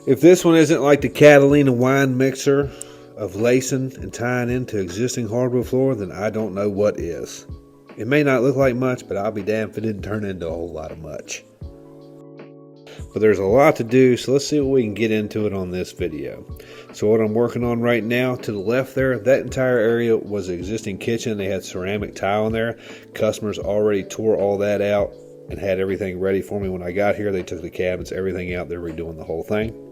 If this one isn't like the Catalina wine mixer of lacing and tying into existing hardwood floor, then I don't know what is. It may not look like much, but I'll be damned if it didn't turn into a whole lot of much. But there's a lot to do, so let's see what we can get into it on this video. So what I'm working on right now, to the left there, that entire area was the existing kitchen. They had ceramic tile in there. Customers already tore all that out and had everything ready for me when I got here. They took the cabinets, everything out. They're redoing the whole thing.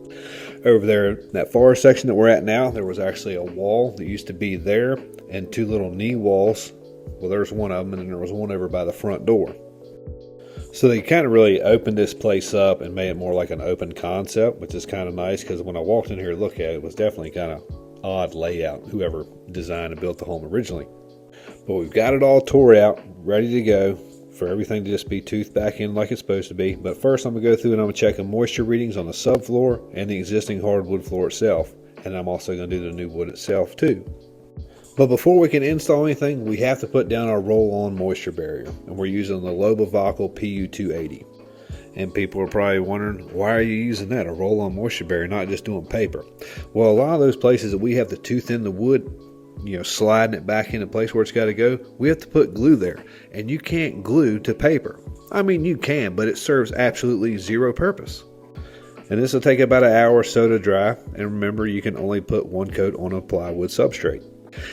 Over there, that far section that we're at now, there was actually a wall that used to be there and two little knee walls. Well, there's one of them, and then there was one over by the front door. So they kind of really opened this place up and made it more like an open concept, which is kind of nice because when I walked in here to look at it, it was definitely kind of odd layout, whoever designed and built the home originally. But we've got it all tore out, ready to go for everything to just be toothed back in like it's supposed to be. But first I'm going to go through and I'm going to check the moisture readings on the subfloor and the existing hardwood floor itself. And I'm also going to do the new wood itself too. But before we can install anything, we have to put down our roll-on moisture barrier, and we're using the Lobovacal PU280. And people are probably wondering, why are you using that, a roll-on moisture barrier, not just doing paper? Well, a lot of those places that we have to tooth in the wood, sliding it back into place where it's got to go, we have to put glue there, and you can't glue to paper. I mean, you can, but it serves absolutely zero purpose. And this will take about an hour or so to dry, and remember, you can only put one coat on a plywood substrate.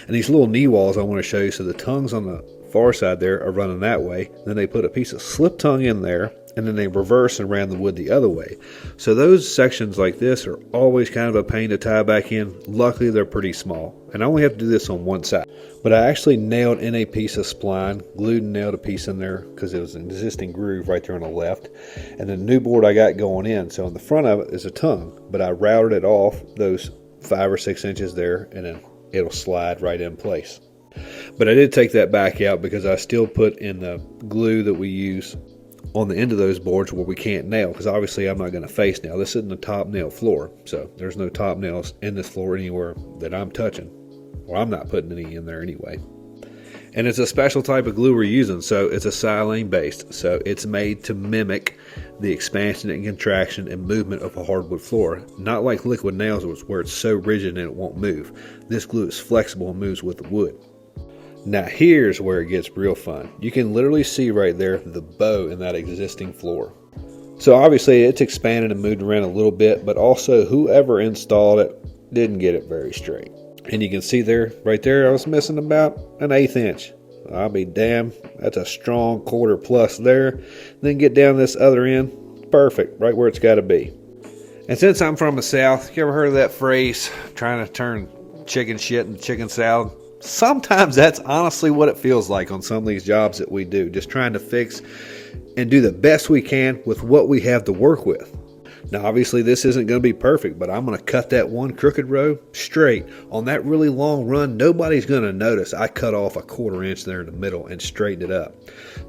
And these little knee walls I want to show you, so the tongues on the far side there are running that way. Then they put a piece of slip tongue in there, and then they reverse and ran the wood the other way. So those sections like this are always kind of a pain to tie back in. Luckily, they're pretty small. And I only have to do this on one side. But I actually nailed in a piece of spline, glued and nailed a piece in there because it was an existing groove right there on the left. And the new board I got going in, so on the front of it is a tongue, but I routed it off those 5 or 6 inches there, and then it'll slide right in place. But I did take that back out because I still put in the glue that we use on the end of those boards where we can't nail, because obviously I'm not going to face nail. This isn't a top nail floor, so there's no top nails in this floor anywhere that I'm touching, or I'm not putting any in there anyway. And it's a special type of glue we're using, so it's a silane based, so it's made to mimic the expansion and contraction and movement of a hardwood floor, not like liquid nails where it's so rigid and it won't move. This glue is flexible and moves with the wood. Now here's where it gets real fun. You can literally see right there the bow in that existing floor. So obviously it's expanded and moved around a little bit, but also whoever installed it didn't get it very straight. And you can see there, right there, I was missing about an 1/8 inch. I'll be damned, that's a strong 1/4 plus there. Then get down this other end, perfect, right where it's got to be. And since I'm from the South, you ever heard of that phrase, trying to turn chicken shit into chicken salad? Sometimes that's honestly what it feels like on some of these jobs that we do, just trying to fix and do the best we can with what we have to work with. Now obviously this isn't going to be perfect, but I'm going to cut that one crooked row straight. On that really long run, nobody's going to notice I cut off a 1/4 inch there in the middle and straightened it up.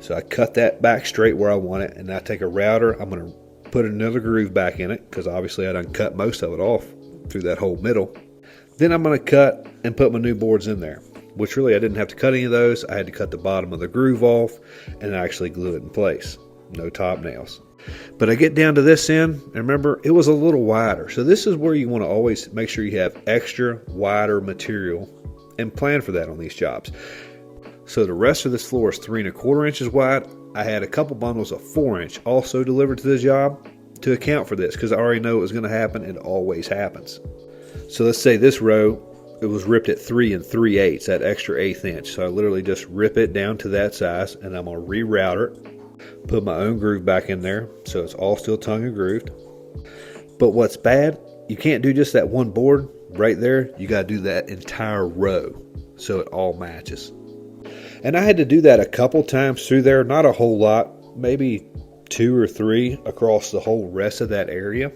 So I cut that back straight where I want it, and I take a router, I'm going to put another groove back in it, because obviously I done cut most of it off through that whole middle. Then I'm going to cut and put my new boards in there, which really I didn't have to cut any of those. I had to cut the bottom of the groove off and actually glue it in place. No top nails. But I get down to this end, and remember, it was a little wider. So this is where you want to always make sure you have extra wider material and plan for that on these jobs. So the rest of this floor is 3 1/4 inches wide. I had a couple bundles of 4 inch also delivered to the job to account for this, because I already know it was going to happen. It always happens. So let's say this row, it was ripped at 3 3/8, that extra 1/8 inch. So I literally just rip it down to that size, and I'm going to reroute it. Put my own groove back in there, so it's all still tongue and grooved. But what's bad, you can't do just that one board right there. You got to do that entire row so it all matches. And I had to do that a couple times through there, not a whole lot, maybe 2 or 3 across the whole rest of that area.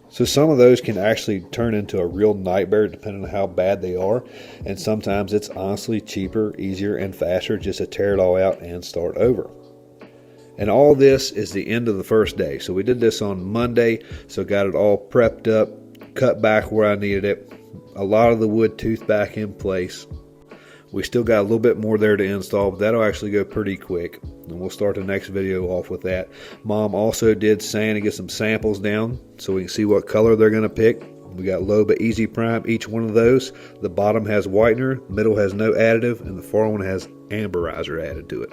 So some of those can actually turn into a real nightmare depending on how bad they are. And sometimes it's honestly cheaper, easier, and faster just to tear it all out and start over. And all this is the end of the first day. So we did this on Monday, so got it all prepped up, cut back where I needed it, a lot of the wood tooth back in place. We still got a little bit more there to install, but that'll actually go pretty quick. and we'll start the next video off with that. Mom also did sand and get some samples down so we can see what color they're going to pick. We got low but easy prime each one of those. The bottom has whitener, the middle has no additive, and the far one has amberizer added to it.